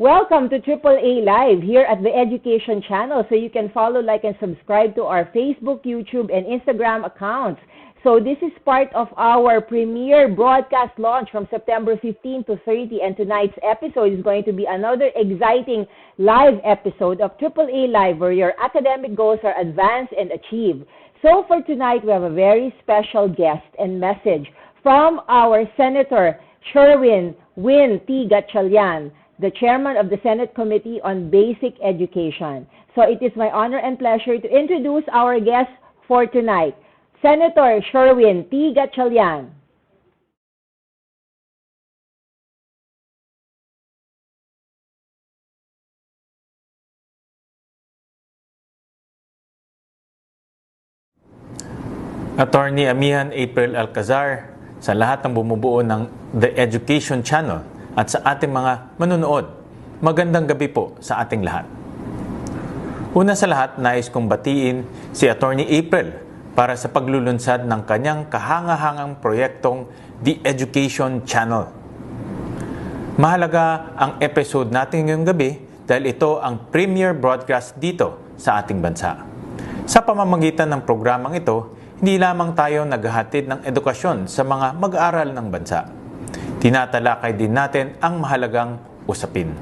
Welcome to AAA Live here at the Education Channel. So you can follow, like, and subscribe to our Facebook, YouTube, and Instagram accounts. So this is part of our premiere broadcast launch from September 15 to 30. And tonight's episode is going to be another exciting live episode of AAA Live where your academic goals are advanced and achieved. So for tonight, we have a very special guest and message from our Senator Sherwin Win T. Gatchalian, the chairman of the Senate Committee on Basic Education. So it is my honor and pleasure to introduce our guest for tonight, Senator Sherwin T. Gatchalian. Attorney Amihan April Alcazar, sa lahat ng bumubuo ng The Education Channel at sa ating mga manunood, magandang gabi po sa ating lahat. Una sa lahat, nais kong batiin si Attorney April para sa paglulunsad ng kanyang kahangahangang proyektong The Education Channel. Mahalaga ang episode natin ngayong gabi dahil ito ang premier broadcast dito sa ating bansa. Sa pamamagitan ng programang ito, hindi lamang tayo naghahatid ng edukasyon sa mga mag-aaral ng bansa. Tinatalakay din natin ang mahalagang usapin.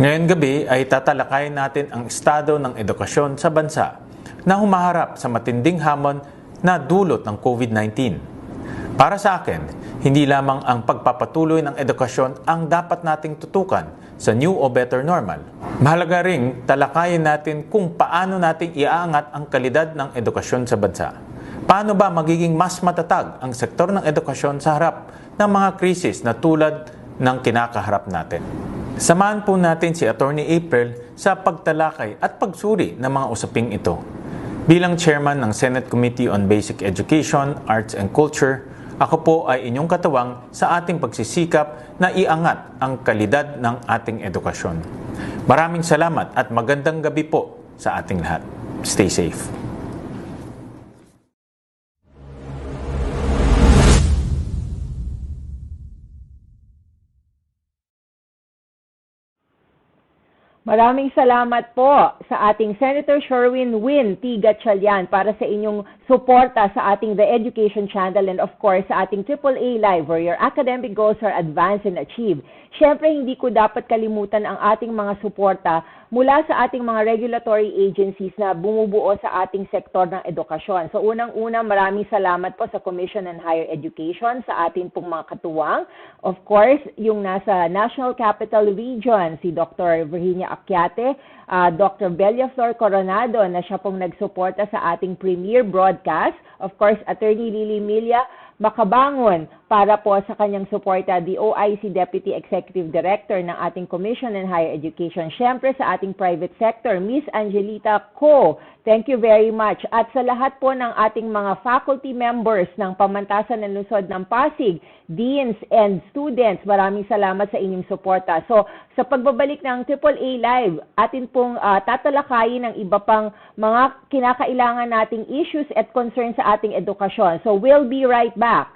Ngayong gabi ay tatalakayin natin ang estado ng edukasyon sa bansa na humaharap sa matinding hamon na dulot ng COVID-19. Para sa akin, hindi lamang ang pagpapatuloy ng edukasyon ang dapat nating tutukan sa new o better normal. Mahalaga ring talakayin natin kung paano nating iaangat ang kalidad ng edukasyon sa bansa. Paano ba magiging mas matatag ang sektor ng edukasyon sa harap ng mga krisis na tulad ng kinakaharap natin? Samahan po natin si Attorney April sa pagtalakay at pagsuri ng mga usaping ito. Bilang chairman ng Senate Committee on Basic Education, Arts and Culture, ako po ay inyong katuwang sa ating pagsisikap na iangat ang kalidad ng ating edukasyon. Maraming salamat at magandang gabi po sa ating lahat. Stay safe. Maraming salamat po sa ating Senator Sherwin Win T. Gatchalian para sa inyong suporta sa ating The Education Channel and of course sa ating AAA Live where your academic goals are advanced and achieved. Siyempre, hindi ko dapat kalimutan ang ating mga suporta mula sa ating mga regulatory agencies na bumubuo sa ating sektor ng edukasyon. So unang-una, maraming salamat po sa Commission on Higher Education, sa ating pong mga katuwang. Of course, yung nasa National Capital Region, si Dr. Virginia Akyate, Dr. Belia Flor Coronado na siya pong nagsuporta sa ating premiere broadcast. Of course, Attorney Lily Milia Makabangon para po sa kanyang suporta, the OIC Deputy Executive Director ng ating Commission on Higher Education. Siyempre sa ating private sector, Miss Angelita Co. Thank you very much. At sa lahat po ng ating mga faculty members ng Pamantasan ng Lungsod ng Pasig, deans and students, maraming salamat sa inyong suporta. So, sa pagbabalik ng AAA Live, atin pong tatalakayin ng iba pang mga kinakailangan nating issues at concerns sa ating edukasyon. So, we'll be right back.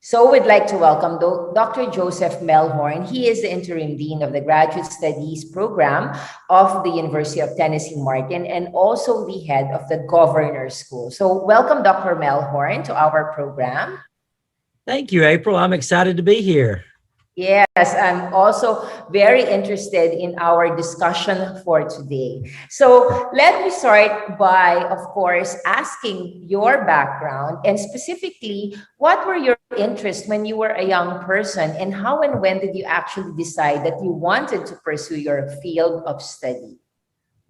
So we'd like to welcome Dr. Joseph Melhorn. He is the Interim Dean of the Graduate Studies Program of the University of Tennessee Martin and also the head of the Governor's School. So welcome, Dr. Melhorn, to our program. Thank you, April. I'm excited to be here. Yes, I'm also very interested in our discussion for today. So let me start by, of course, asking your background and specifically, what were your interests when you were a young person and how and when did you actually decide that you wanted to pursue your field of study?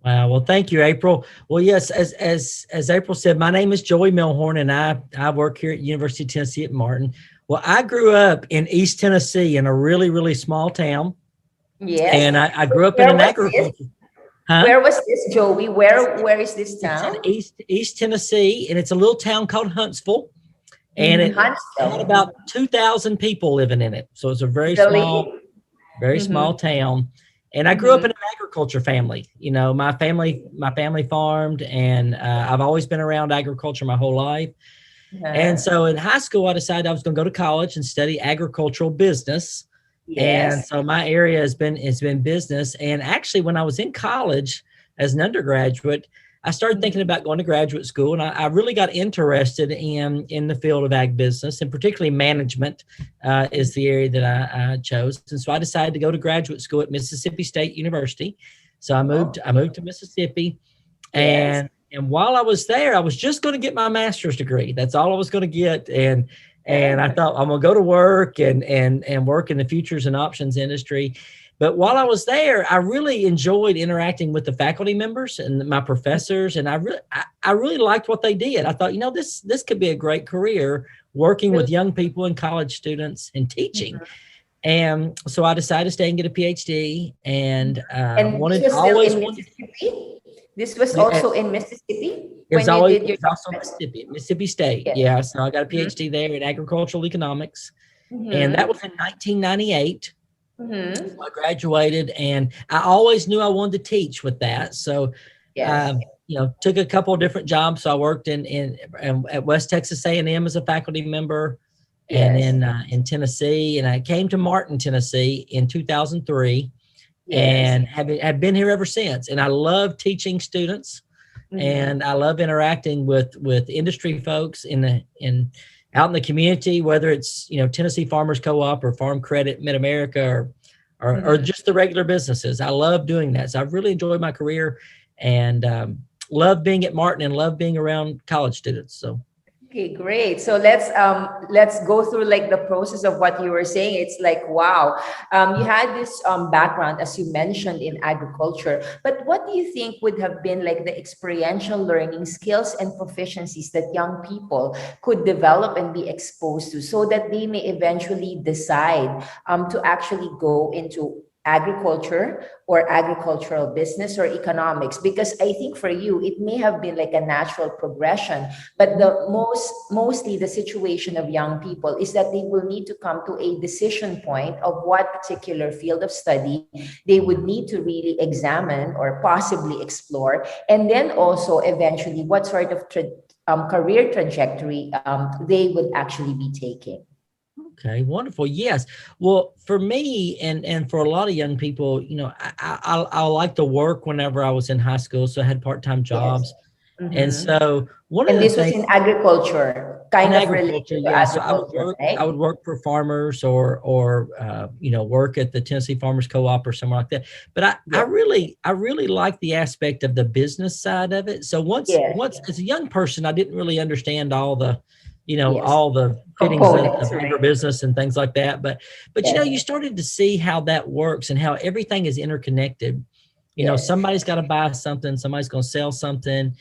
Wow. Well, thank you, April. Well, yes, as April said, my name is Joey Melhorn and I work here at University of Tennessee at Martin. Well, I grew up in East Tennessee in a really, really small town. Yes. And I grew up in an agriculture. Huh? Where was this, Joey? Where is this town? It's in East Tennessee, and it's a little town called Huntsville. And it had about 2,000 people living in it. So it's a very small town. And I grew up in an agriculture family. You know, my family farmed, and I've always been around agriculture my whole life. And so in high school, I decided I was going to go to college and study agricultural business. Yes. And so my area has been business. And actually, when I was in college as an undergraduate, I started thinking about going to graduate school, and I really got interested in the field of ag business, and particularly management is the area that I chose. And so I decided to go to graduate school at Mississippi State University. So I moved to Mississippi, and while I was there, I was just going to get my master's degree. That's all I was going to get. And I thought I'm going to go to work and work in the futures and options industry. But while I was there, I really enjoyed interacting with the faculty members and my professors. And I really liked what they did. I thought, you know, this could be a great career working with young people and college students and teaching. And so I decided to stay and get a PhD and This was also in Mississippi? It was also Mississippi, Mississippi State. Yeah. So I got a PhD there in agricultural economics. And that was in 1998. So I graduated, and I always knew I wanted to teach with that. So, took a couple of different jobs. So I worked at West Texas A&M as a faculty member, and then in Tennessee. And I came to Martin, Tennessee in 2003. And have been here ever since. And I love teaching students, and I love interacting with industry folks out in the community, whether it's Tennessee Farmers Co-op or Farm Credit, Mid-America, or just the regular businesses. I love doing that. So I've really enjoyed my career and love being at Martin and love being around college students. So. Okay, great. So let's go through like the process of what you were saying. It's like, wow, you had this background, as you mentioned, in agriculture. But what do you think would have been like the experiential learning skills and proficiencies that young people could develop and be exposed to so that they may eventually decide to actually go into agriculture or agricultural business or economics? Because I think for you it may have been like a natural progression, but mostly the situation of young people is that they will need to come to a decision point of what particular field of study they would need to really examine or possibly explore, and then also eventually what sort of career trajectory they would actually be taking. Okay, wonderful. Yes. Well, for me and for a lot of young people, I like to work whenever I was in high school. So I had part-time jobs. Yes. And so this was in agriculture. kind in of related agriculture, to yeah. So agriculture, right? I would work for farmers or you know, work at the Tennessee Farmers Co-op or somewhere like that. But I really like the aspect of the business side of it. So once as a young person, I didn't really understand all the, you know, all the fittings Components, of right? agribusiness and things like that. But you know, you started to see how that works and how everything is interconnected. You know, somebody's got to buy something, somebody's going to sell something.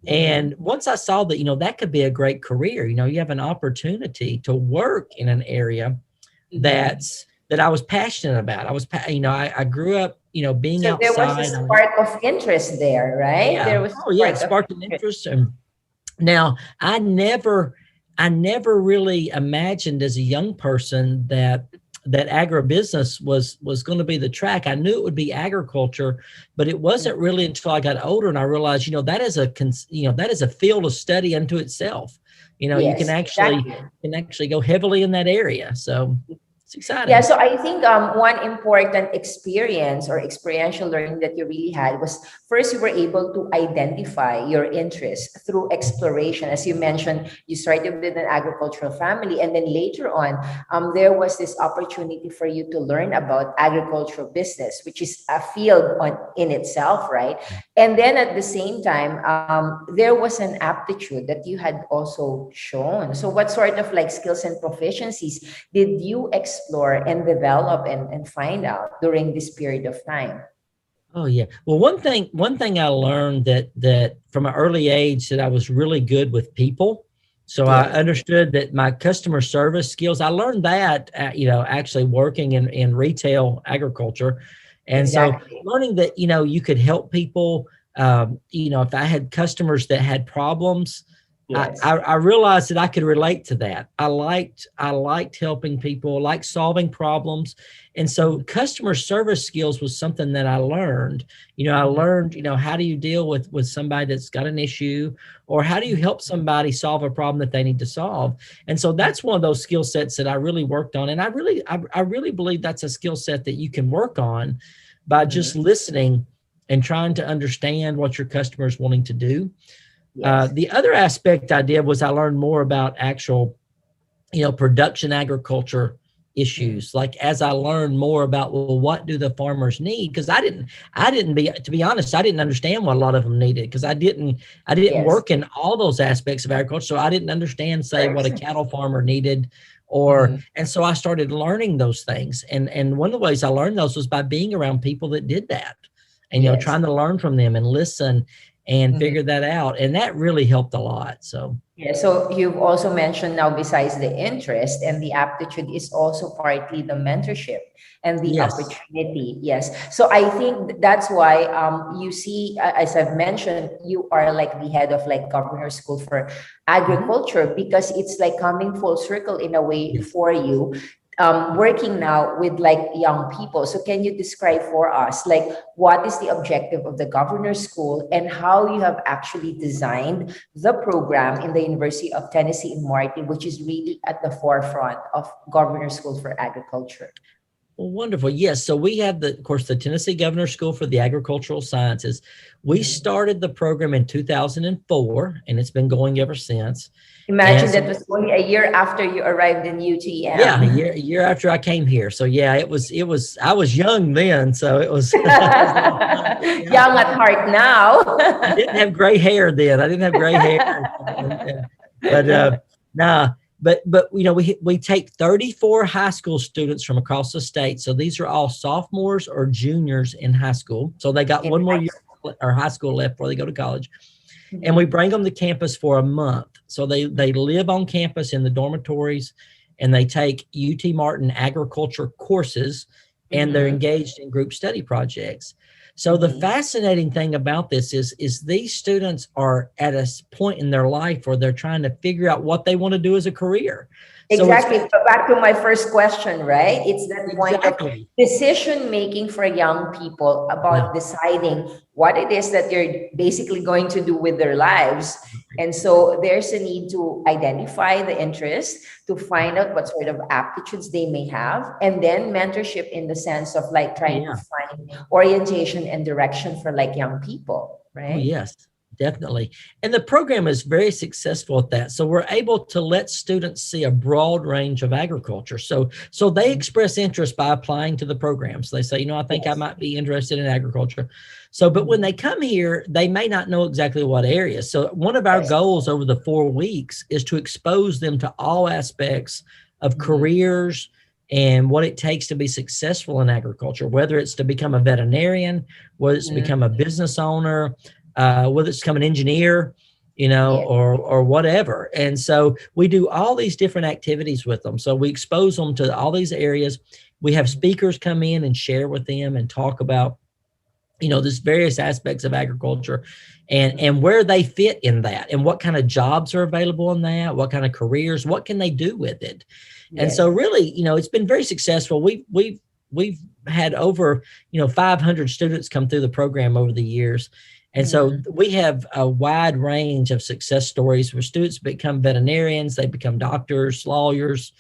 And once I saw that, you know, that could be a great career. You know, you have an opportunity to work in an area that I was passionate about. You know, I grew up, you know, being So there was outside. a spark of interest there, right? Yeah. There was It sparked an interest. And now I never really imagined as a young person that agribusiness was going to be the track. I knew it would be agriculture, but it wasn't really until I got older and I realized, you know, that is a field of study unto itself. You know, you can actually go heavily in that area. So it's exciting. Yeah, so I think one important experience or experiential learning that you really had was first you were able to identify your interests through exploration. As you mentioned, you started with an agricultural family, and then later on, there was this opportunity for you to learn about agricultural business, which is a field in itself, right? And then at the same time, there was an aptitude that you had also shown. So what sort of like skills and proficiencies did you explore and develop and find out during this period of time? Oh yeah. Well, one thing I learned that from an early age that I was really good with people. So I understood that my customer service skills, I learned that, you know, actually working in retail agriculture. And so learning that, you know, you could help people, you know, if I had customers that had problems, I realized that I could relate to that. I liked helping people, liked solving problems. And so customer service skills was something that I learned. You know, I learned, you know, how do you deal with somebody that's got an issue, or how do you help somebody solve a problem that they need to solve? And so that's one of those skill sets that I really worked on. And I really believe that's a skill set that you can work on by just listening and trying to understand what your customer is wanting to do. The other aspect I did was I learned more about actual, you know, production agriculture issues. Like as I learned more about, well, what do the farmers need? Because to be honest, I didn't understand what a lot of them needed because I didn't work in all those aspects of agriculture. So I didn't understand, say, what a cattle farmer needed. And so I started learning those things. And one of the ways I learned those was by being around people that did that and, you know, trying to learn from them and listen and figure that out. And that really helped a lot. So, so you've also mentioned now, besides the interest and the aptitude, is also partly the mentorship and the opportunity. So I think that's why you see, as I've mentioned, you are like the head of like Governor's School for Agriculture, because it's like coming full circle in a way for you. Working now with like young people. So can you describe for us, like, what is the objective of the Governor's School and how you have actually designed the program in the University of Tennessee in Martin, which is really at the forefront of Governor's School for Agriculture? Well, wonderful. Yes. So we have of course, the Tennessee Governor's School for the Agricultural Sciences. We started the program in 2004 and it's been going ever since. Imagine that was only a year after you arrived in UTM. Yeah, a year after I came here. So yeah, it was, I was young then. So it was young at heart now. I didn't have gray hair then. I didn't have gray hair. But you know, we take 34 high school students from across the state. So these are all sophomores or juniors in high school. So they got one more year or high school left before they go to college. And we bring them to campus for a month. So they live on campus in the dormitories and they take UT Martin agriculture courses and they're engaged in group study projects. So the fascinating thing about this is these students are at a point in their life where they're trying to figure out what they want to do as a career. Exactly. So back to my first question, right? It's that point of decision making for young people about deciding what it is that they're basically going to do with their lives. And so there's a need to identify the interest, to find out what sort of aptitudes they may have, and then mentorship in the sense of like trying to find orientation and direction for like young people, right? Oh, yes. Definitely. And the program is very successful at that. So we're able to let students see a broad range of agriculture. So they express interest by applying to the programs. They say, I think I might be interested in agriculture. So, but when they come here, they may not know exactly what area. So one of our goals over the 4 weeks is to expose them to all aspects of careers and what it takes to be successful in agriculture, whether it's to become a veterinarian, whether it's to become a business owner, whether it's become an engineer, or whatever. And so we do all these different activities with them. So we expose them to all these areas. We have speakers come in and share with them and talk about, there's various aspects of agriculture and where they fit in that and what kind of jobs are available in that, what kind of careers, what can they do with it. And so really, it's been very successful. We've had over, 500 students come through the program over the years. And so we have a wide range of success stories where students become veterinarians, they become doctors, lawyers,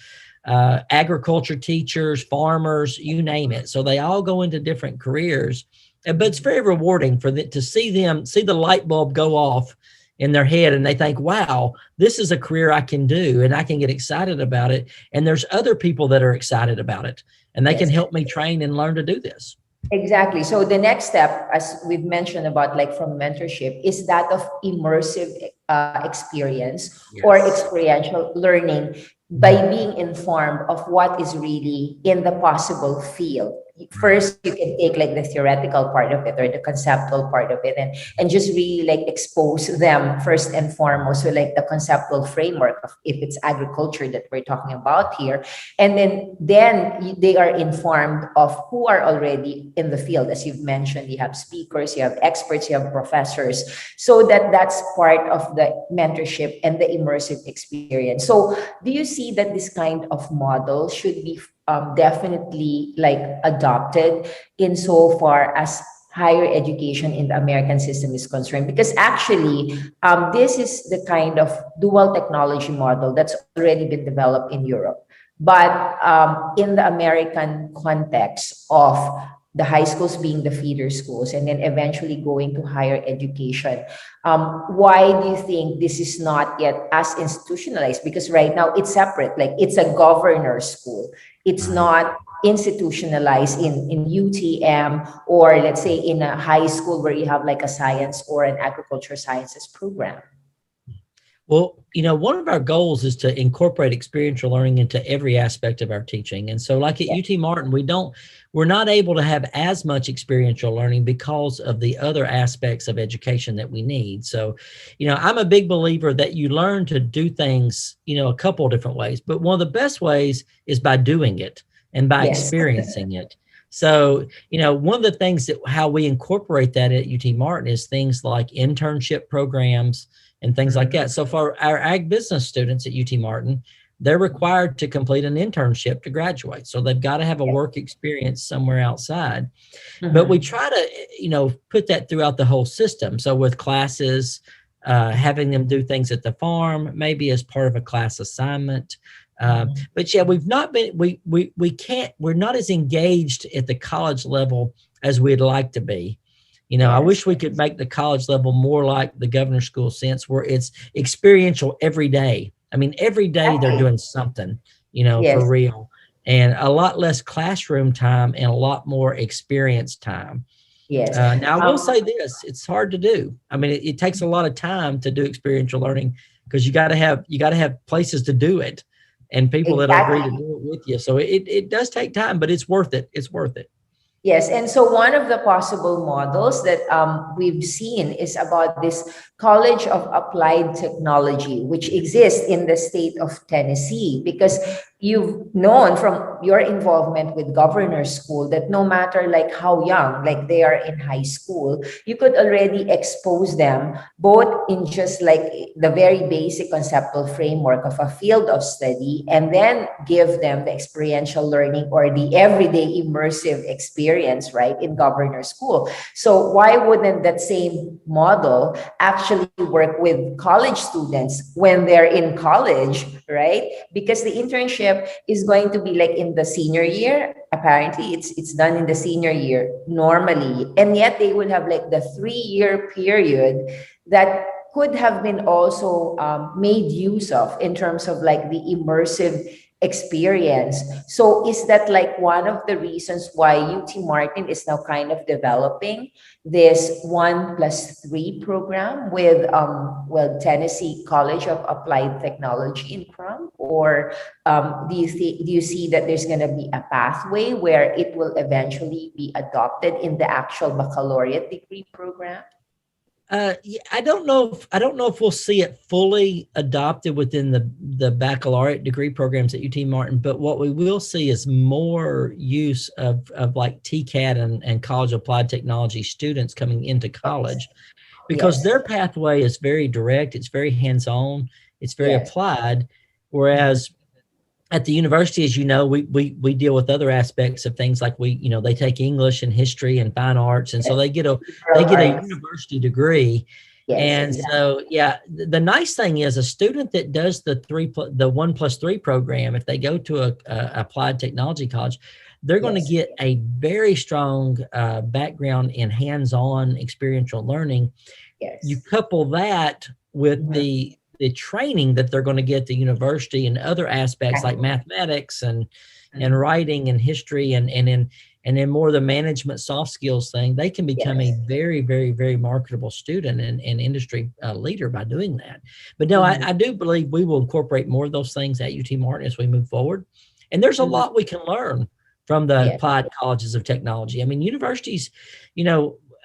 agriculture teachers, farmers, you name it. So they all go into different careers, but it's very rewarding for them to see the light bulb go off in their head and they think, wow, this is a career I can do and I can get excited about it. And there's other people that are excited about it and they can help me train and learn to do this. Exactly. So the next step, as we've mentioned about like from mentorship, is that of immersive experience or experiential learning by being informed of what is really in the possible field. First, you can take like the theoretical part of it or the conceptual part of it and just really like expose them first and foremost with like the conceptual framework of if it's agriculture that we're talking about here. And then they are informed of who are already in the field. As you've mentioned, you have speakers, you have experts, you have professors, so that's part of the mentorship and the immersive experience. So do you see that this kind of model should be definitely like adopted insofar as higher education in the American system is concerned? Because actually, this is the kind of dual technology model that's already been developed in Europe. But in the American context of the high schools being the feeder schools and then eventually going to higher education, why do you think this is not yet as institutionalized? Because right now it's separate, like it's a governor's school. It's not institutionalized in UTM or let's say in a high school where you have like a science or an agriculture sciences program. Well, one of our goals is to incorporate experiential learning into every aspect of our teaching. And so like at UT Martin, we're not able to have as much experiential learning because of the other aspects of education that we need. So, I'm a big believer that you learn to do things, a couple of different ways, but one of the best ways is by doing it and by experiencing it. So, one of the things that how we incorporate that at UT Martin is things like internship programs and things like that. So for our ag business students at UT Martin, they're required to complete an internship to graduate. So they've got to have a work experience somewhere outside. But we try to, put that throughout the whole system. So with classes, having them do things at the farm, maybe as part of a class assignment. But we've not been, we're not as engaged at the college level as we'd like to be. I wish we could make the college level more like the governor's school sense where it's experiential every day. I mean, every day they're doing something, for real, and a lot less classroom time and a lot more experience time. Yes. Now I will say this, it's hard to do. I mean, it takes a lot of time to do experiential learning because you got to have places to do it and people that agree to do it with you. So it does take time, but it's worth it. It's worth it. Yes, and so one of the possible models that we've seen is about this College of Applied Technology, which exists in the state of Tennessee, because you've known from your involvement with governor's school that no matter like how young, like they are in high school, you could already expose them both in just like the very basic conceptual framework of a field of study and then give them the experiential learning or the everyday immersive experience, right, in governor's school. So why wouldn't that same model actually work with college students when they're in college, right? Because the internship is going to be like in the senior year. Apparently it's done in the senior year normally, and yet they will have like the 3-year period that could have been also made use of in terms of like the immersive experience. So is that like one of the reasons why UT Martin is now kind of developing this 1+3 program with Tennessee College of Applied Technology in Crump? Or do you see that there's going to be a pathway where it will eventually be adopted in the actual baccalaureate degree program? Yeah, I don't know if we'll see it fully adopted within the baccalaureate degree programs at UT Martin, but what we will see is more use of like TCAT and College of Applied Technology students coming into college, because their pathway is very direct, it's very hands-on, it's very applied, whereas at the university, as you know, we deal with other aspects of things, like they take English and history and fine arts, and so they get a university degree. And so, the nice thing is a student that does the 1+3 program, if they go to a applied technology college, they're going to get a very strong background in hands-on experiential learning. You couple that with the training that they're going to get at the university and other aspects like mathematics and writing and history and then more the management soft skills thing, they can become a very, very, very marketable student and industry leader by doing that. But no, I do believe we will incorporate more of those things at UT Martin as we move forward. And there's a lot we can learn from the applied colleges of technology. I mean, universities,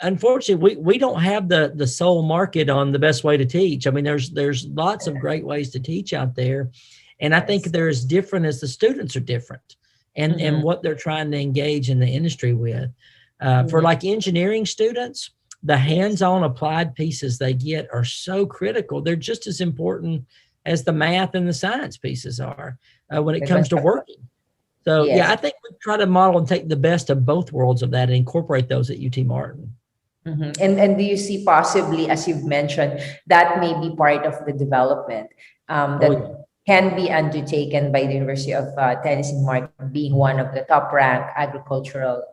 unfortunately, we don't have the sole market on the best way to teach. I mean, there's lots of great ways to teach out there. And I think they're as different as the students are different and what they're trying to engage in the industry with. For like engineering students, the hands-on applied pieces they get are so critical. They're just as important as the math and the science pieces are when it comes to working. So I think we try to model and take the best of both worlds of that and incorporate those at UT Martin. And do you see possibly, as you've mentioned, that may be part of the development that can be undertaken by the University of Tennessee Martin, being one of the top-ranked agricultural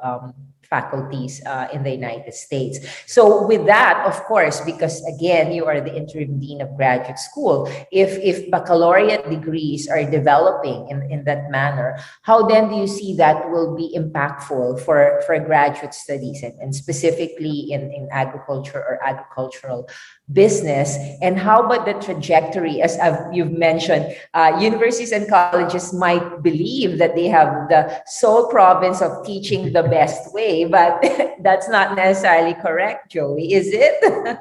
faculties in the United States. So with that, of course, because again, you are the interim dean of graduate school, if baccalaureate degrees are developing in that manner, how then do you see that will be impactful for graduate studies and specifically in agriculture or agricultural business? And how about the trajectory? As you've mentioned, universities and colleges might believe that they have the sole province of teaching the best way, but that's not necessarily correct, Joey, is it?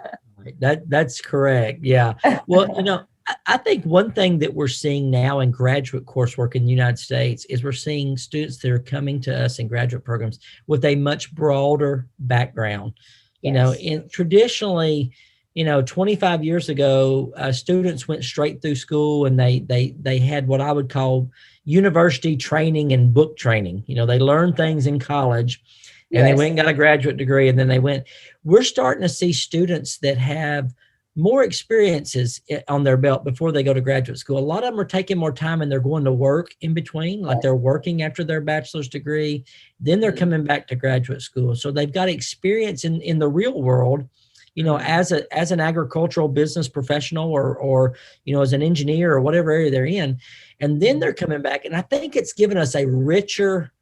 That's correct. Yeah. Well, I think one thing that we're seeing now in graduate coursework in the United States is we're seeing students that are coming to us in graduate programs with a much broader background. Traditionally, 25 years ago, students went straight through school and they had what I would call university training and book training. They learned things in college and they went and got a graduate degree, and then we're starting to see students that have more experiences on their belt before they go to graduate school. A lot of them are taking more time and they're going to work in between, like they're working after their bachelor's degree, then they're coming back to graduate school. So they've got experience in the real world, as an agricultural business professional or as an engineer or whatever area they're in. And then they're coming back. And I think it's given us a richer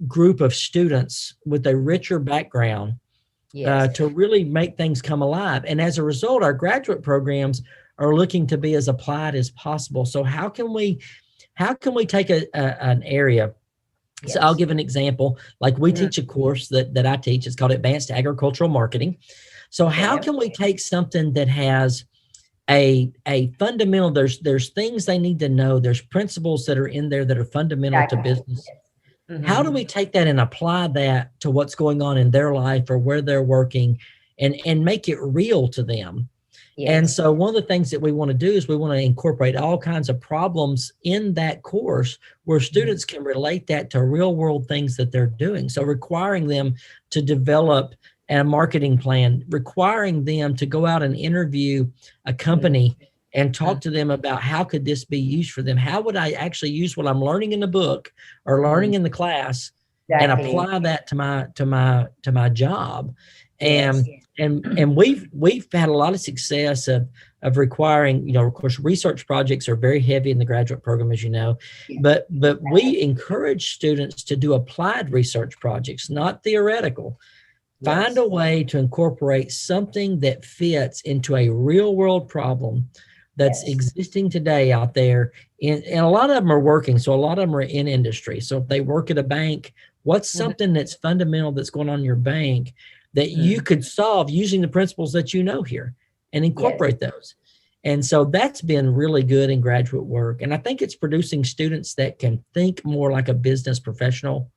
group of students with a richer background to really make things come alive. And as a result, our graduate programs are looking to be as applied as possible. So how can we take an area? So I'll give an example. Like we teach a course that I teach. It's called Advanced Agricultural Marketing. So how can we take something that has a fundamental, there's things they need to know, there's principles that are in there that are fundamental to business. How do we take that and apply that to what's going on in their life or where they're working and make it real to them? And so one of the things that we want to do is we want to incorporate all kinds of problems in that course where students can relate that to real world things that they're doing. So requiring them to develop a marketing plan, requiring them to go out and interview a company and talk to them about how could this be used for them? How would I actually use what I'm learning in the book or learning in the class and apply that to my job? And And we've had a lot of success of requiring, you know, of course, research projects are very heavy in the graduate program, as you know, but we encourage students to do applied research projects, not theoretical. Find a way to incorporate something that fits into a real world problem that's existing today out there. And a lot of them are working. So a lot of them are in industry. So if they work at a bank, what's something that's fundamental that's going on in your bank that you could solve using the principles that you know here and incorporate those? And so that's been really good in graduate work. And I think it's producing students that can think more like a business professional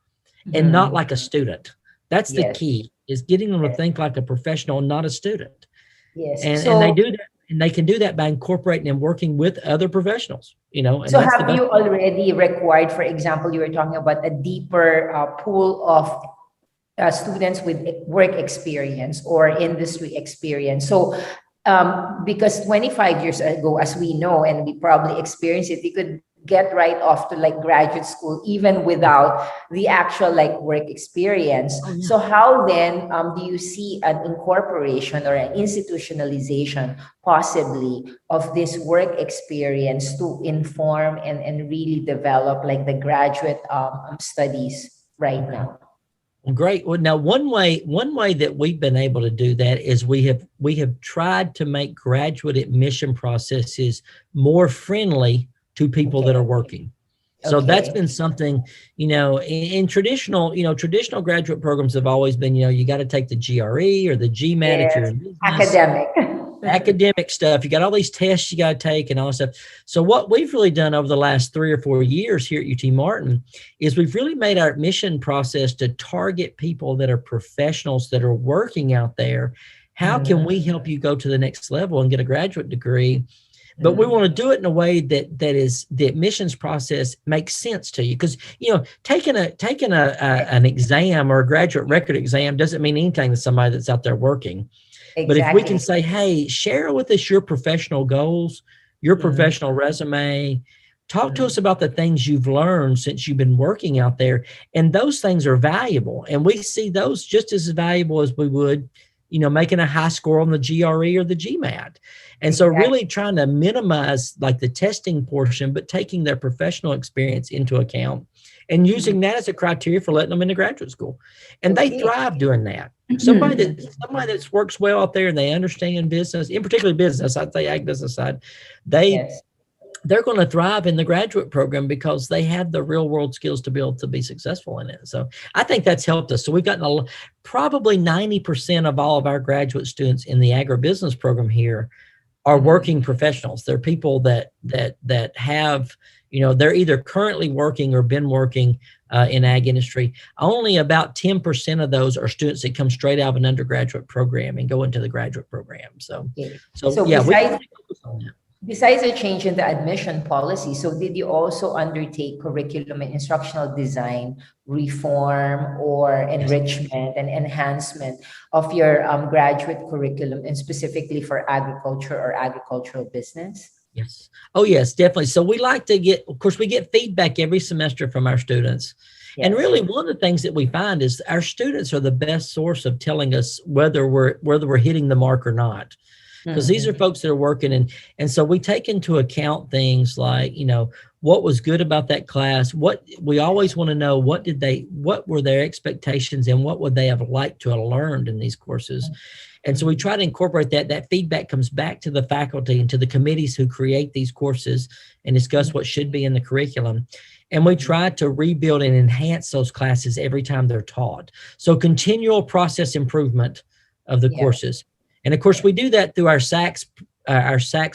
and not like a student. That's the key, is getting them to think like a professional, not a student. And they do that. And they can do that by incorporating and working with other professionals, you know. And so have you already required, for example, you were talking about a deeper pool of students with work experience or industry experience. So because 25 years ago, as we know, and we probably experienced it, we could get right off to like graduate school even without the actual like work experience. So how then do you see an incorporation or an institutionalization possibly of this work experience to inform and really develop like the graduate studies right now? Great. Well, now one way that we've been able to do that is we have tried to make graduate admission processes more friendly to people that are working. So that's been something, you know, in traditional graduate programs have always been, you know, you got to take the GRE or the GMAT if you're in business. Academic stuff. You got all these tests you got to take and all that stuff. So what we've really done over the last 3 or 4 years here at UT Martin is we've really made our admission process to target people that are professionals that are working out there. How can we help you go to the next level and get a graduate degree? But we want to do it in a way that is the admissions process makes sense to you, because you know taking an exam or a graduate record exam doesn't mean anything to somebody that's out there working. But if we can say, hey, share with us your professional goals, your professional resume, talk to us about the things you've learned since you've been working out there, and those things are valuable, and we see those just as valuable as we would, you know, making a high score on the GRE or the GMAT. And so really trying to minimize like the testing portion, but taking their professional experience into account and using that as a criteria for letting them into graduate school. And they thrive doing that. Somebody that works well out there and they understand business, in particular business, I'd say ag business side, they're going to thrive in the graduate program because they have the real world skills to be able to be successful in it. So I think that's helped us. So we've gotten probably 90% of all of our graduate students in the agribusiness program here are working professionals. They're people that have, you know, they're either currently working or been working in ag industry. Only about 10% of those are students that come straight out of an undergraduate program and go into the graduate program. So besides the change in the admission policy, so did you also undertake curriculum and instructional design reform or enrichment and enhancement of your graduate curriculum, and specifically for agriculture or agricultural business? Yes. Oh, yes, definitely. So we like to get, of course, we get feedback every semester from our students. Yes. And really one of the things that we find is our students are the best source of telling us whether we're hitting the mark or not. Because these are folks that are working, and so we take into account things like, you know, what was good about that class. What we always want to know, what were their expectations, and what would they have liked to have learned in these courses. And so we try to incorporate that. That feedback comes back to the faculty and to the committees who create these courses and discuss what should be in the curriculum. And we try to rebuild and enhance those classes every time they're taught. So continual process improvement of the courses. And of course, we do that through our SACS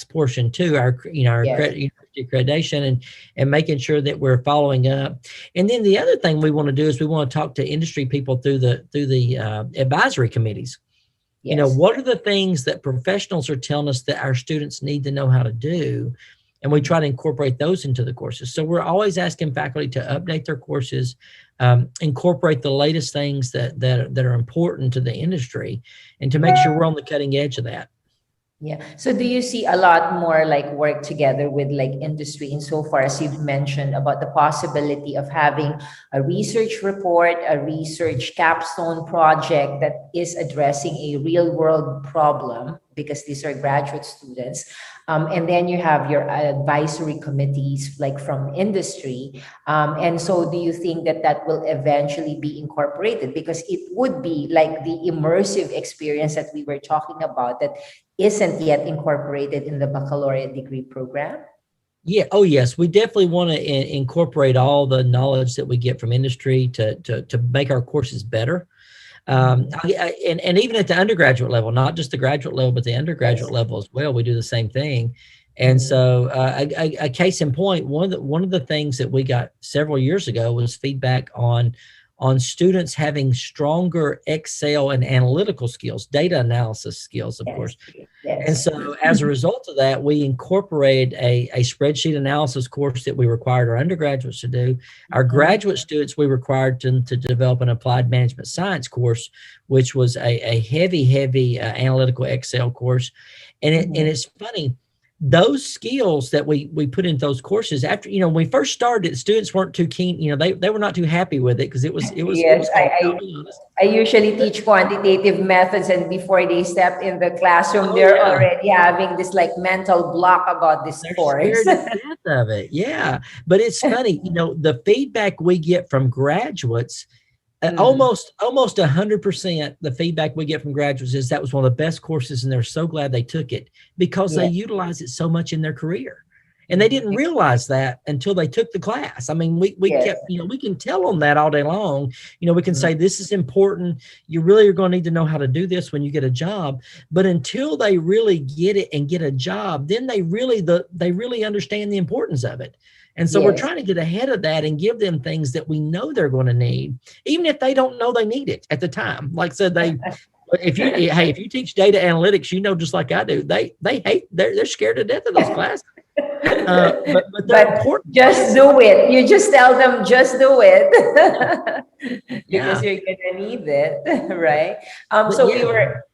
portion too, our accreditation and making sure that we're following up. And then the other thing we want to do is we want to talk to industry people through the advisory committees. Yes. You know, what are the things that professionals are telling us that our students need to know how to do? And we try to incorporate those into the courses. So we're always asking faculty to update their courses, incorporate the latest things that are important to the industry, and to make sure we're on the cutting edge of that. Yeah. So do you see a lot more like work together with like industry insofar as you've mentioned about the possibility of having a research report, a research capstone project that is addressing a real world problem because these are graduate students. And then you have your advisory committees like from industry. And so do you think that that will eventually be incorporated? Because it would be like the immersive experience that we were talking about that isn't yet incorporated in the baccalaureate degree program? Yeah. Oh, yes. We definitely want to incorporate all the knowledge that we get from industry to make our courses better. And even at the undergraduate level, not just the graduate level, but the undergraduate level as well, we do the same thing. And so a case in point, one of the things that we got several years ago was feedback on students having stronger Excel and analytical skills, data analysis skills, of course. Yes. And so as a result of that, we incorporated a spreadsheet analysis course that we required our undergraduates to do. Our graduate students, we required them to develop an applied management science course, which was a heavy analytical Excel course. And it's funny, those skills that we put in those courses after, when we first started, students weren't too keen, they were not too happy with it because it was Yes, I usually teach quantitative methods, and before they step in the classroom, they're already having this like mental block about this course. Scared to death of it. Yeah. But it's funny, the feedback we get from graduates, almost 100% the feedback we get from graduates is that was one of the best courses and they're so glad they took it because they utilize it so much in their career. And they didn't realize that until they took the class. I mean, we kept, we can tell them that all day long. We can say, this is important. You really are going to need to know how to do this when you get a job. But until they really get it and get a job, then they really understand the importance of it. And so we're trying to get ahead of that and give them things that we know they're going to need, even if they don't know they need it at the time. Like I said, if you teach data analytics, just like I do, they're scared to death of those classes. But just do it. You just tell them, just do it because you're gonna need it, right? We were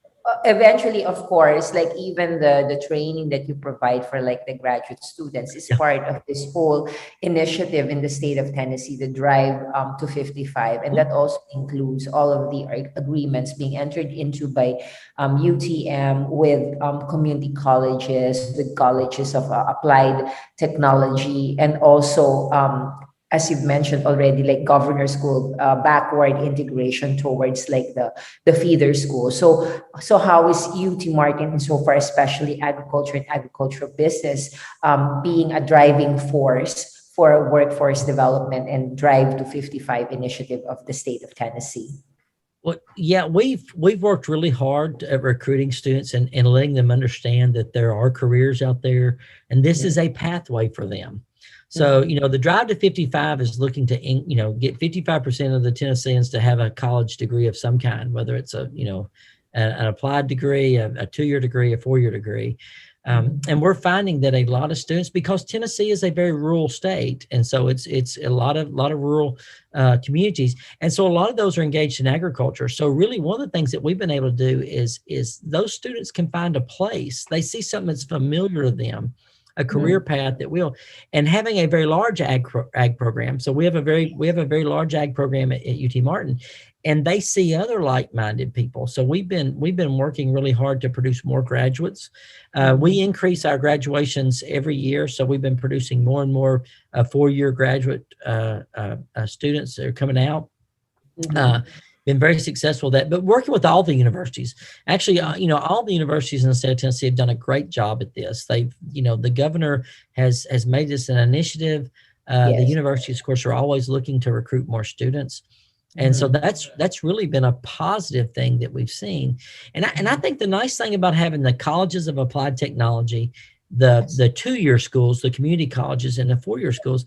eventually, of course, like even the training that you provide for like the graduate students is part of this whole initiative in the state of Tennessee, the Drive to 55, and that also includes all of the agreements being entered into by UTM with community colleges, with colleges of applied technology, and also as you've mentioned already, like governor school, backward integration towards like the feeder school. So how is UT Martin insofar, especially agriculture and agricultural business, being a driving force for workforce development and Drive to 55 initiative of the state of Tennessee? Well, yeah, we've worked really hard at recruiting students and letting them understand that there are careers out there, and this is a pathway for them. So, the Drive to 55 is looking to, get 55% of the Tennesseans to have a college degree of some kind, whether it's an applied degree, a 2-year degree, a 4-year degree. And we're finding that a lot of students, because Tennessee is a very rural state, and so it's a lot of rural communities, and so a lot of those are engaged in agriculture. So really, one of the things that we've been able to do is those students can find a place. They see something that's familiar to them, a career path that will, and having a very large ag program. So we have a very large ag program at UT Martin, and they see other like-minded people. So we've been working really hard to produce more graduates. We increase our graduations every year, so we've been producing more and more 4-year graduate students that are coming out. Been very successful at that, but working with all the universities. Actually, all the universities in the state of Tennessee have done a great job at this. They've, the governor has made this an initiative. The universities, of course, are always looking to recruit more students. And so that's really been a positive thing that we've seen. And I think the nice thing about having the colleges of applied technology, the 2-year schools, the community colleges, and the 4-year schools,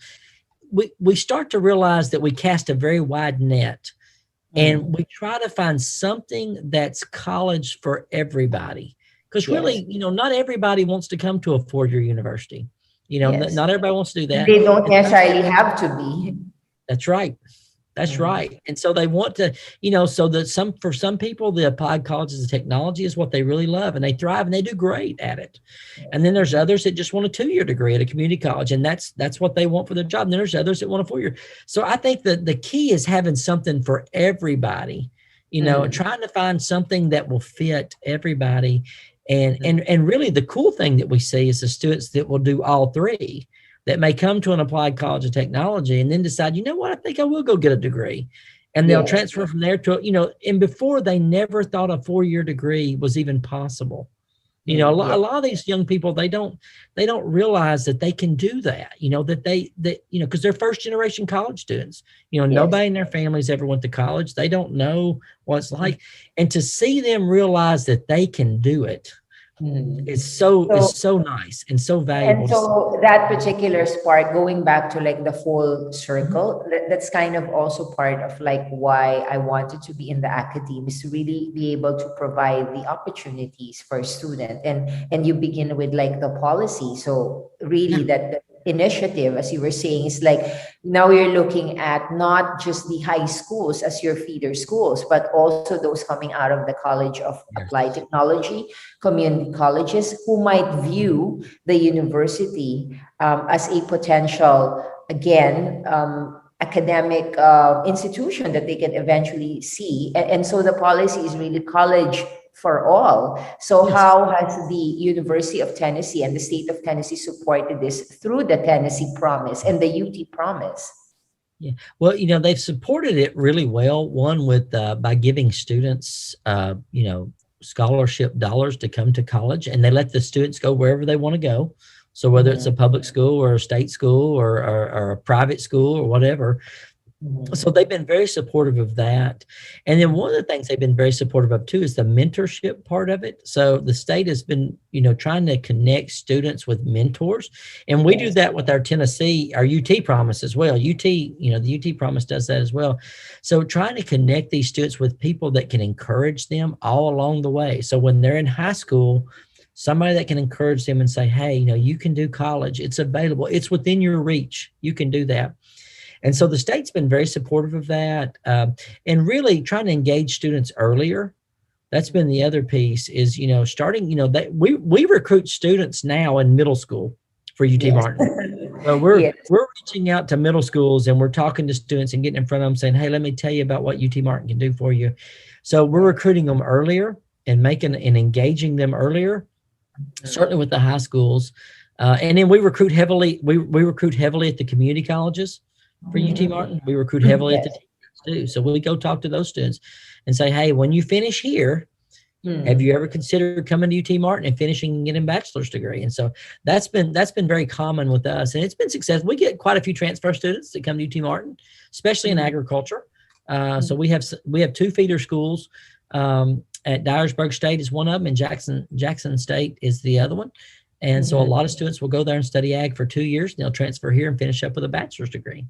we start to realize that we cast a very wide net. And we try to find something that's college for everybody. Because really, not everybody wants to come to a 4-year university. Not everybody wants to do that. They don't necessarily have to be. That's right. That's right. And so they want to, so that for some people, the applied colleges of technology is what they really love, and they thrive and they do great at it. And then there's others that just want a 2-year degree at a community college, and that's what they want for their job. And then there's others that want a 4-year. So I think that the key is having something for everybody, and trying to find something that will fit everybody. And really the cool thing that we see is the students that will do all three, that may come to an applied college of technology and then decide, you know what, I think I will go get a degree. And they'll transfer from there to, and before they never thought a 4-year degree was even possible. A lot of these young people, they don't realize that they can do that, because they're first generation college students, nobody in their families ever went to college. They don't know what it's like. And to see them realize that they can do it, it's so nice and so valuable. And so that particular spark, going back to like the full circle, that's kind of also part of like why I wanted to be in the academy, is to really be able to provide the opportunities for a student. And you begin with like the policy. So really that initiative, as you were saying, is like now you're looking at not just the high schools as your feeder schools, but also those coming out of the College of Applied Technology, community colleges, who might view the university as a potential, again, academic institution that they can eventually see. And so the policy is really college for all. So how has the University of Tennessee and the state of Tennessee supported this through the Tennessee Promise and the UT Promise? Yeah, well, they've supported it really well. One with by giving students, scholarship dollars to come to college, and they let the students go wherever they want to go. So whether it's a public school or a state school or a private school or whatever. So they've been very supportive of that. And then one of the things they've been very supportive of too is the mentorship part of it. So the state has been, trying to connect students with mentors. And we do that with our UT Promise as well. The UT Promise does that as well. So trying to connect these students with people that can encourage them all along the way. So when they're in high school, somebody that can encourage them and say, hey, you can do college. It's available. It's within your reach. You can do that. And so the state's been very supportive of that, and really trying to engage students earlier. That's been the other piece is, starting, we recruit students now in middle school for UT Martin. So we're reaching out to middle schools, and we're talking to students and getting in front of them saying, hey, let me tell you about what UT Martin can do for you. So we're recruiting them earlier and engaging them earlier, certainly with the high schools. And then we recruit heavily. We recruit heavily at the community colleges. For UT Martin, we recruit heavily at the teachers too. So we go talk to those students and say, hey, when you finish here, have you ever considered coming to UT Martin and finishing and getting a bachelor's degree? And so that's been very common with us, and it's been successful. We get quite a few transfer students that come to UT Martin, especially in agriculture. So we have 2 feeder schools. At Dyersburg State is one of them, and Jackson State is the other one. And so a lot of students will go there and study ag for 2 years, and they'll transfer here and finish up with a bachelor's degree.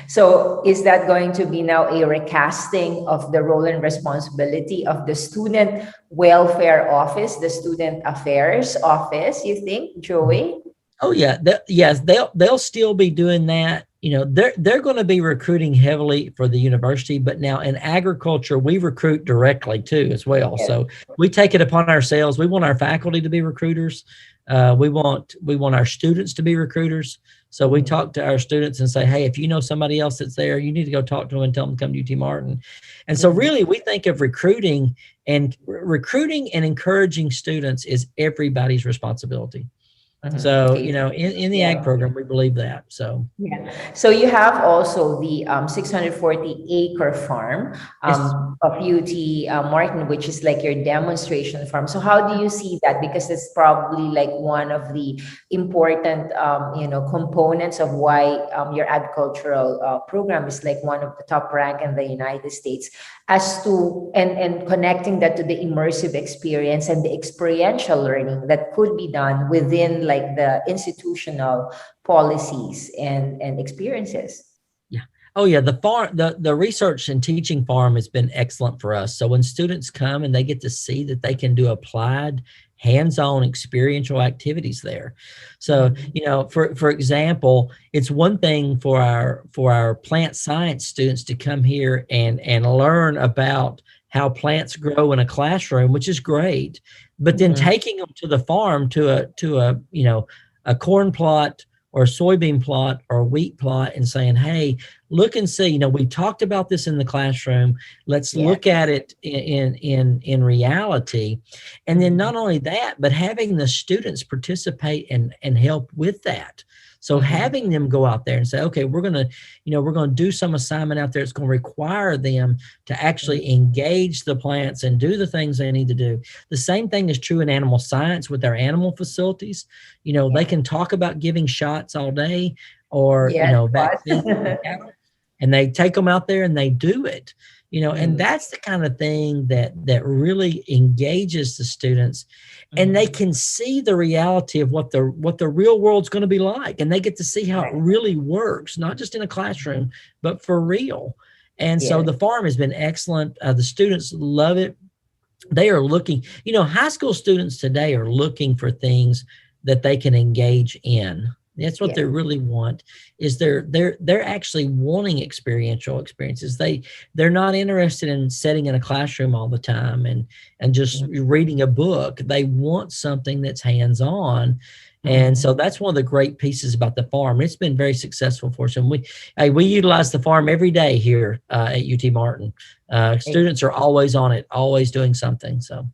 So is that going to be now a recasting of the role and responsibility of the student welfare office, the student affairs office, you think, Joey? Oh yeah. They'll still be doing that. They're going to be recruiting heavily for the university, but now in agriculture, we recruit directly too as well. Yeah. So we take it upon ourselves. We want our faculty to be recruiters. We want our students to be recruiters. So we talk to our students and say, hey, if you know somebody else that's there, you need to go talk to them and tell them to come to UT Martin. And so really we think of recruiting and encouraging students is everybody's responsibility. So, in the ag program, we believe that. So, So you have also the 640-acre farm of UT Martin, which is like your demonstration farm. So how do you see that? Because it's probably like one of the important, components of why your agricultural program is like one of the top rank in the United States, as to and connecting that to the immersive experience and the experiential learning that could be done within like the institutional policies and experiences. Yeah. Oh yeah. The research and teaching farm has been excellent for us. So when students come and they get to see that they can do applied hands-on experiential activities there. So, you know, for example, it's one thing for our plant science students to come here and learn about how plants grow in a classroom, which is great, but then taking them to the farm to a you know, a corn plot or a soybean plot or a wheat plot and saying, hey, look and see, you know, we talked about this in the classroom. Let's look at it in reality. And then not only that, but having the students participate and help with that. So having them go out there and say, okay, we're going to do some assignment out there. It's going to require them to actually engage the plants and do the things they need to do. The same thing is true in animal science with our animal facilities. You know, they can talk about giving shots all day or, you know, vaccines, and they take them out there and they do it, you know, and that's the kind of thing that really engages the students, and they can see the reality of what the real world's going to be like, and they get to see how it really works, not just in a classroom, but for real. And so the farm has been excellent. The students love it. They are looking, you know, high school students today are looking for things that they can engage in. That's what they really want, is they're actually wanting experiential experiences. They're not interested in sitting in a classroom all the time and just reading a book. They want something that's hands-on. And so that's one of the great pieces about the farm. It's been very successful for us. And we utilize the farm every day here at UT Martin. Students are always on it, always doing something. So.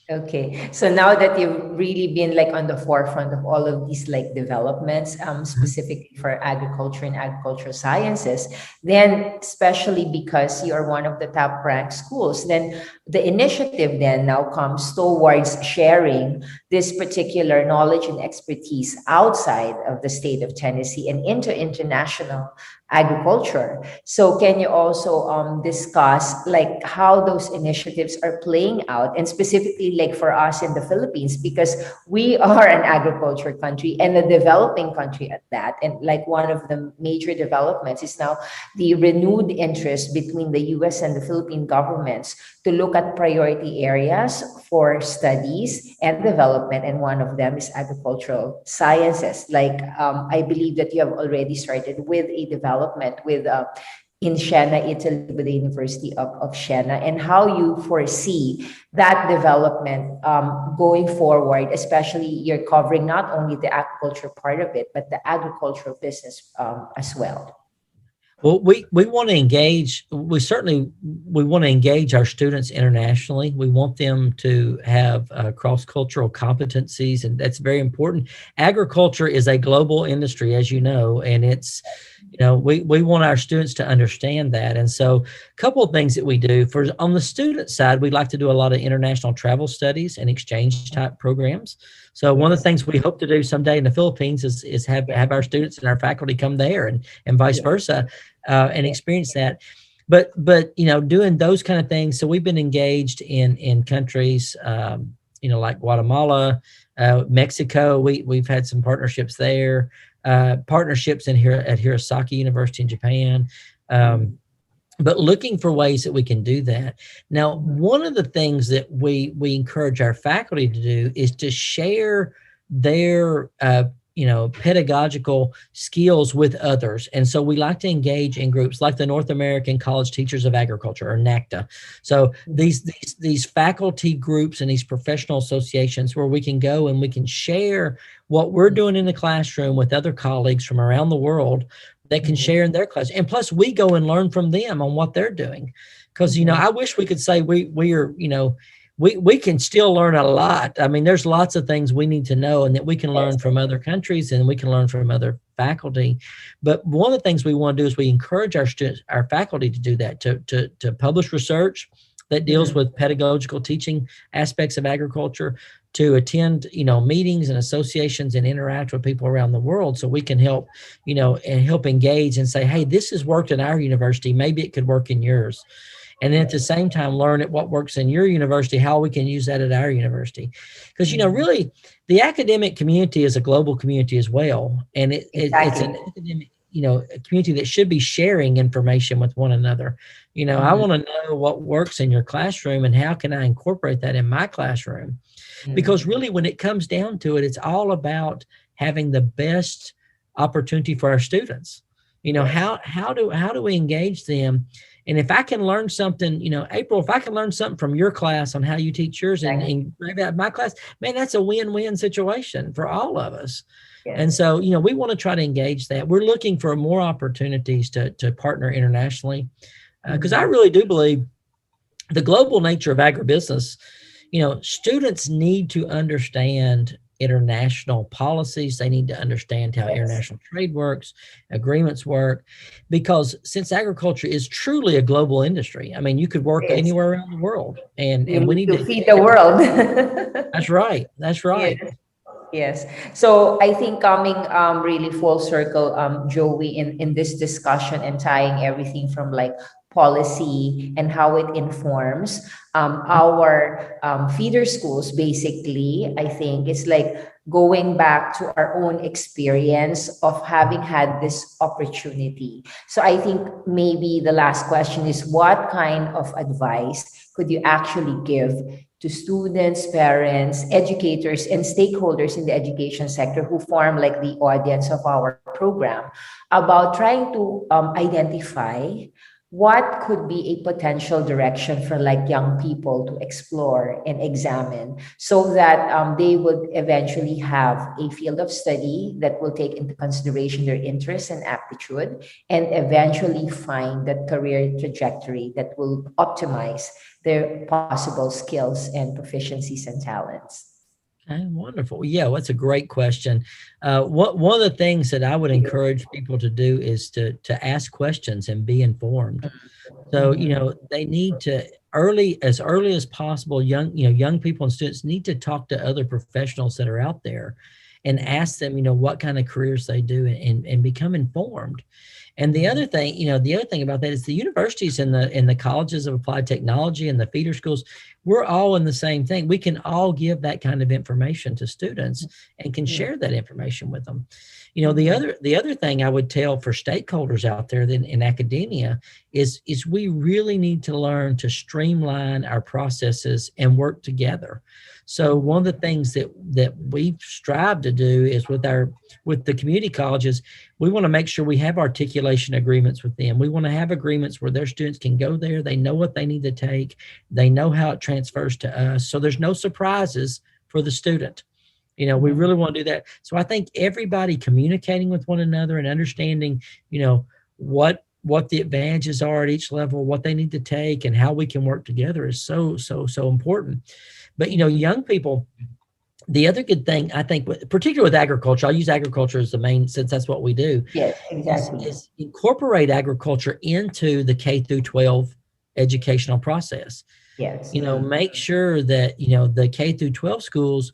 Okay, so now that you've really been like on the forefront of all of these like developments, specifically for agriculture and agricultural sciences, then especially because you are one of the top ranked schools, then the initiative then now comes towards sharing this particular knowledge and expertise outside of the state of Tennessee and into international agriculture. So can you also discuss like how those initiatives are playing out, and specifically like for us in the Philippines, because we are an agriculture country and a developing country at that. And like one of the major developments is now the renewed interest between the US and the Philippine governments to look at priority areas for studies and development. And one of them is agricultural sciences. Like I believe that you have already started with a development with in Siena, Italy, with the University of Siena, and how you foresee that development going forward, especially you're covering not only the agriculture part of it, but the agricultural business as well. Well, we want to engage. We want to engage our students internationally. We want them to have cross-cultural competencies, and that's very important. Agriculture is a global industry, as you know, and it's, you know, we want our students to understand that. And so a couple of things that we do on the student side, we like to do a lot of international travel studies and exchange type programs. So one of the things we hope to do someday in the Philippines is have our students and our faculty come there and vice versa and experience that. But you know, doing those kind of things. So we've been engaged in countries, you know, like Guatemala, Mexico. We've had some partnerships there, partnerships at Hirosaki University in Japan. But looking for ways that we can do that. Now, one of the things that we encourage our faculty to do is to share their, you know, pedagogical skills with others. And so we like to engage in groups like the North American College Teachers of Agriculture, or NACTA. So these faculty groups and these professional associations where we can go and we can share what we're doing in the classroom with other colleagues from around the world that can share in their class. And plus we go and learn from them on what they're doing. Because, you know, I wish we could say we are, you know, we can still learn a lot. I mean, there's lots of things we need to know and that we can learn from other countries and we can learn from other faculty. But one of the things we want to do is we encourage our students, our faculty to do that, to publish research that deals with pedagogical teaching aspects of agriculture, to attend, you know, meetings and associations and interact with people around the world so we can help, you know, and help engage and say, hey, this has worked in our university. Maybe it could work in yours. And then at the same time, learn at what works in your university, how we can use that at our university. Because, you know, really the academic community is a global community as well. And it's an academic, you know, a community that should be sharing information with one another. You know, I want to know what works in your classroom and how can I incorporate that in my classroom. because really when it comes down to it, it's all about having the best opportunity for our students. How do we engage them? And if I can learn something, April, if I can learn something from your class on how you teach yours and maybe my class, man, that's a win-win situation for all of us. Yes. And so, we want to try to engage that. We're looking for more opportunities to partner internationally because I really do believe the global nature of agribusiness, students need to understand international policies. They need to understand how international trade works, agreements work, because since agriculture is truly a global industry, I mean, you could work anywhere around the world, and we need to feed the world. That's right. Yes. So I think coming really full circle, Joey, in this discussion and tying everything from like policy and how it informs our feeder schools, basically, I think it's like going back to our own experience of having had this opportunity. So I think maybe the last question is, what kind of advice could you actually give to students, parents, educators, and stakeholders in the education sector who form like the audience of our program about trying to identify what could be a potential direction for like young people to explore and examine so that they would eventually have a field of study that will take into consideration their interests and aptitude and eventually find that career trajectory that will optimize their possible skills and proficiencies and talents. Okay, wonderful. Yeah, that's a great question. One of the things that I would encourage people to do is to ask questions and be informed. So, they need to as early as possible, young people and students need to talk to other professionals that are out there and ask them, what kind of careers they do and become informed. And the other thing about that is the universities and the colleges of applied technology and the feeder schools, we're all in the same thing. We can all give that kind of information to students and can share that information with them. The other thing I would tell for stakeholders out there in academia is we really need to learn to streamline our processes and work together. So one of the things that we strive to do is with the community colleges, we want to make sure we have articulation agreements with them. We want to have agreements where their students can go there. They know what they need to take. They know how it transfers to us. So there's no surprises for the student. We really want to do that. So I think everybody communicating with one another and understanding, what the advantages are at each level, what they need to take, and how we can work together is so important. But, young people, the other good thing, I think, particularly with agriculture, I'll use agriculture as the main, since that's what we do. Yes, exactly. Is incorporate agriculture into the K through 12 educational process. Yes. Make sure that, the K through 12 schools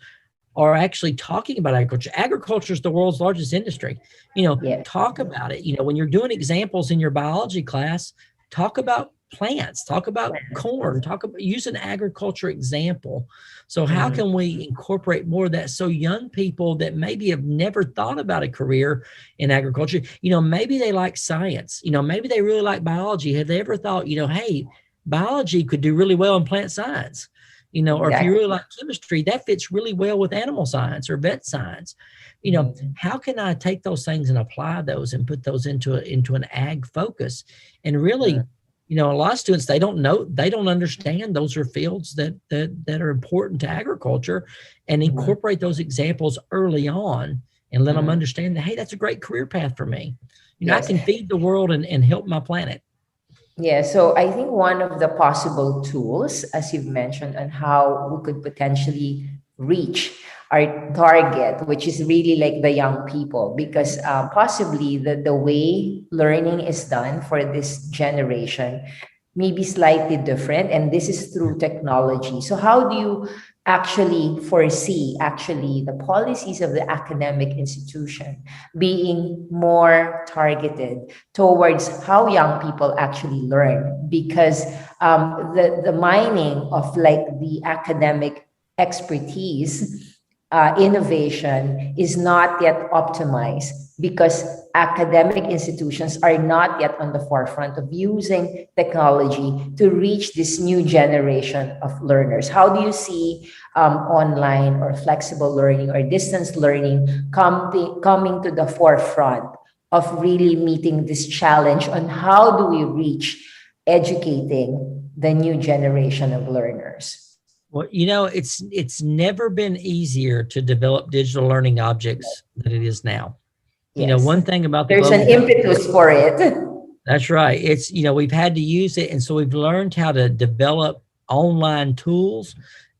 are actually talking about agriculture. Agriculture is the world's largest industry. Talk about it. When you're doing examples in your biology class, talk about plants, talk about corn, use an agriculture example. So how can we incorporate more of that so young people that maybe have never thought about a career in agriculture, maybe they like science, maybe they really like biology. Have they ever thought, hey, biology could do really well in plant science? Or if you really like chemistry, that fits really well with animal science or vet science. How can I take those things and apply those and put those into an ag focus? And really, a lot of students, they don't understand those are fields that are important to agriculture, and incorporate those examples early on and let them understand that, hey, that's a great career path for me. I can feed the world and help my planet. Yeah, so I think one of the possible tools, as you've mentioned, on how we could potentially reach our target, which is really like the young people, because possibly the way learning is done for this generation may be slightly different, and this is through technology. So how do you actually foresee the policies of the academic institution being more targeted towards how young people actually learn? Because the mining of like the academic expertise innovation is not yet optimized because academic institutions are not yet on the forefront of using technology to reach this new generation of learners. How do you see online or flexible learning or distance learning coming to the forefront of really meeting this challenge on how do we reach educating the new generation of learners? Well, it's never been easier to develop digital learning objects than it is now. Yes. One thing about the there's an impetus for it. That's right. It's, we've had to use it. And so we've learned how to develop online tools,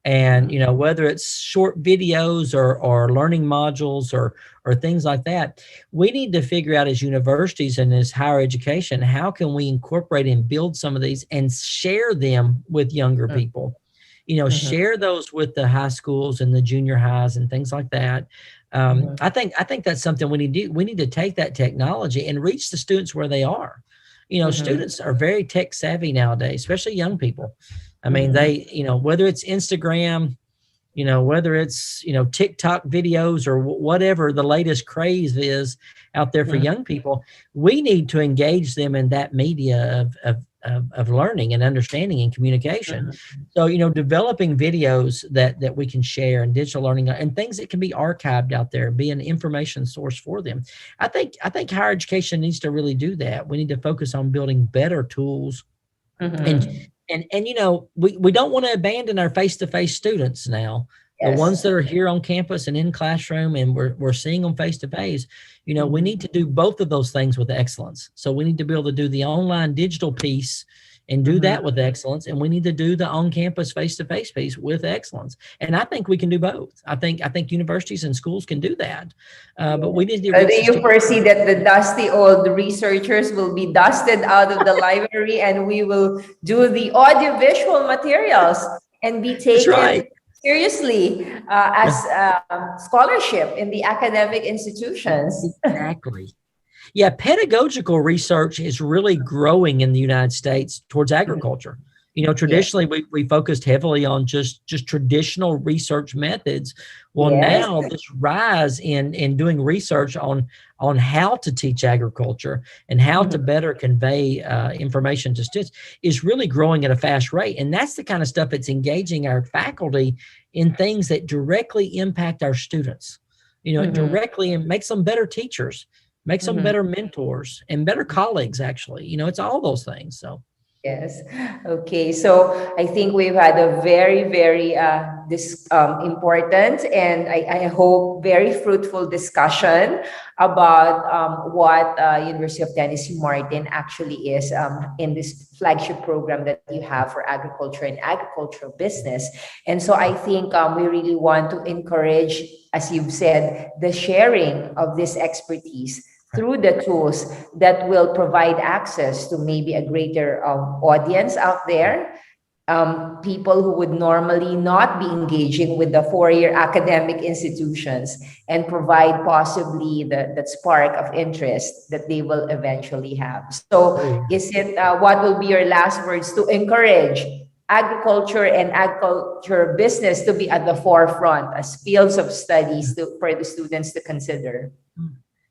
and, whether it's short videos or learning modules or things like that, we need to figure out as universities and as higher education, how can we incorporate and build some of these and share them with younger people? Share those with the high schools and the junior highs and things like that. I think that's something we need to do. We need to take that technology and reach the students where they are. Students are very tech savvy nowadays, especially young people. I mean, they, whether it's Instagram, whether it's, TikTok videos or whatever the latest craze is out there for young people, we need to engage them in that media of learning and understanding and communication. So, developing videos that we can share and digital learning and things that can be archived out there, be an information source for them. I think higher education needs to really do that. We need to focus on building better tools. And we don't want to abandon our face-to-face students now. Yes. The ones that are here on campus and in classroom, and we're seeing them face-to-face, we need to do both of those things with excellence. So we need to be able to do the online digital piece and do that with excellence. And we need to do the on-campus face-to-face piece with excellence. And I think we can do both. I think universities and schools can do that. But we need to. Do you foresee that the dusty old researchers will be dusted out of the library and we will do the audiovisual materials and be taken seriously as scholarship in the academic institutions? Exactly. Yeah, pedagogical research is really growing in the United States towards agriculture. Traditionally we focused heavily on just traditional research methods. Well, now this rise in doing research on how to teach agriculture and how to better convey information to students is really growing at a fast rate. And that's the kind of stuff that's engaging our faculty in things that directly impact our students. It directly makes them better teachers, makes them better mentors and better colleagues, actually. It's all those things. So. Yes. Okay. So I think we've had a very, very important and I hope very fruitful discussion about what University of Tennessee Martin actually is in this flagship program that you have for agriculture and agricultural business. And so I think we really want to encourage, as you've said, the sharing of this expertise through the tools that will provide access to maybe a greater audience out there, people who would normally not be engaging with the four-year academic institutions, and provide possibly that spark of interest that they will eventually have. So is it, what will be your last words to encourage agriculture and agriculture business to be at the forefront as fields of studies for the students to consider?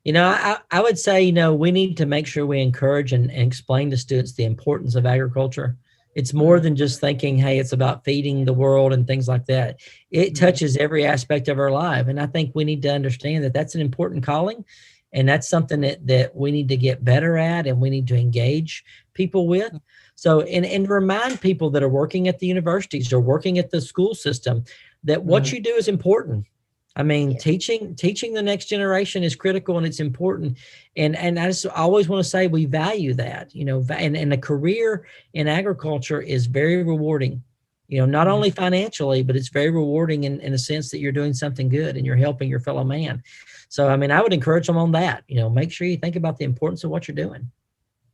I would say, we need to make sure we encourage and explain to students the importance of agriculture. It's more than just thinking, hey, it's about feeding the world and things like that. It touches every aspect of our life. And I think we need to understand that that's an important calling. And that's something that we need to get better at and we need to engage people with. So, and remind people that are working at the universities or working at the school system that what you do is important. I mean, teaching the next generation is critical and it's important. And I just always want to say we value that, and a career in agriculture is very rewarding, not only financially, but it's very rewarding in a sense that you're doing something good and you're helping your fellow man. So, I mean, I would encourage them on that, make sure you think about the importance of what you're doing.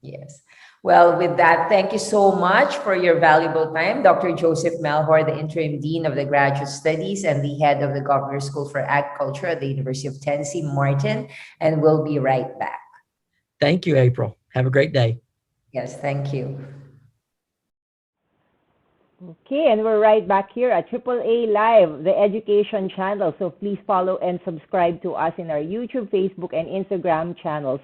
Yes. Well, with that, thank you so much for your valuable time, Dr. Joseph Melhor, the Interim Dean of the Graduate Studies and the Head of the Governor's School for Agriculture at the University of Tennessee Martin, and we'll be right back. Thank you, April. Have a great day. Yes, thank you. Okay, and we're right back here at AAA Live, the education channel. So please follow and subscribe to us in our YouTube, Facebook, and Instagram channels.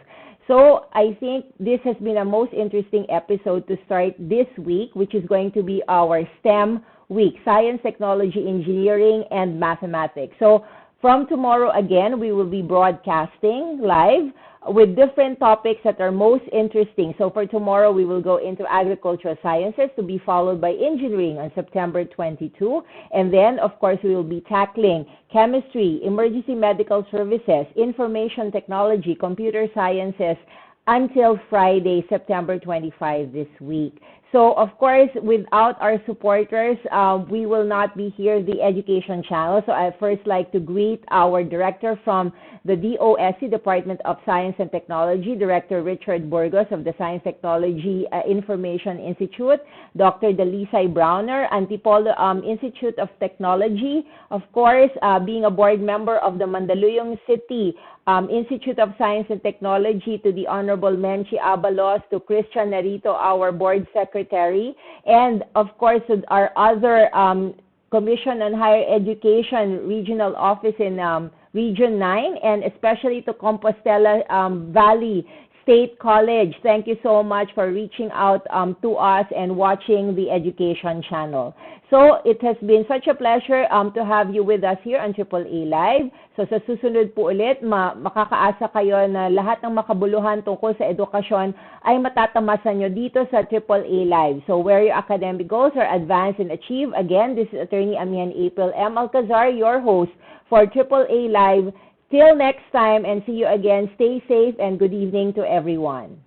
So I think this has been a most interesting episode to start this week, which is going to be our STEM week, Science, Technology, Engineering, and Mathematics. So from tomorrow again, we will be broadcasting live with different topics that are most interesting. So for tomorrow, we will go into agricultural sciences to be followed by engineering on September 22. And then, of course, we will be tackling chemistry, emergency medical services, information technology, computer sciences until Friday, September 25 this week. So, of course, without our supporters, we will not be here, the Education Channel. So I first like to greet our director from the DOSC, Department of Science and Technology, Director Richard Burgos of the Science Technology Information Institute, Dr. Dalisay Browner, Antipolo Institute of Technology, of course, being a board member of the Mandaluyong City Institute of Science and Technology, to the Honorable Menchi Abalos, to Christian Narito, our board secretary, and of course to our other Commission on Higher Education regional office in Region 9, and especially to Compostela Valley State College. Thank you so much for reaching out to us and watching the Education Channel. So it has been such a pleasure to have you with us here on AAA Live. So sa susunod po ulit, makakaasa kayo na lahat ng makabuluhan tungkol sa edukasyon ay matatamasan nyo dito sa AAA Live. So where your academic goals are advanced and achieve. Again, this is Attorney Amian April M. Alcazar, your host for AAA Live. Till next time, and see you again. Stay safe and good evening to everyone.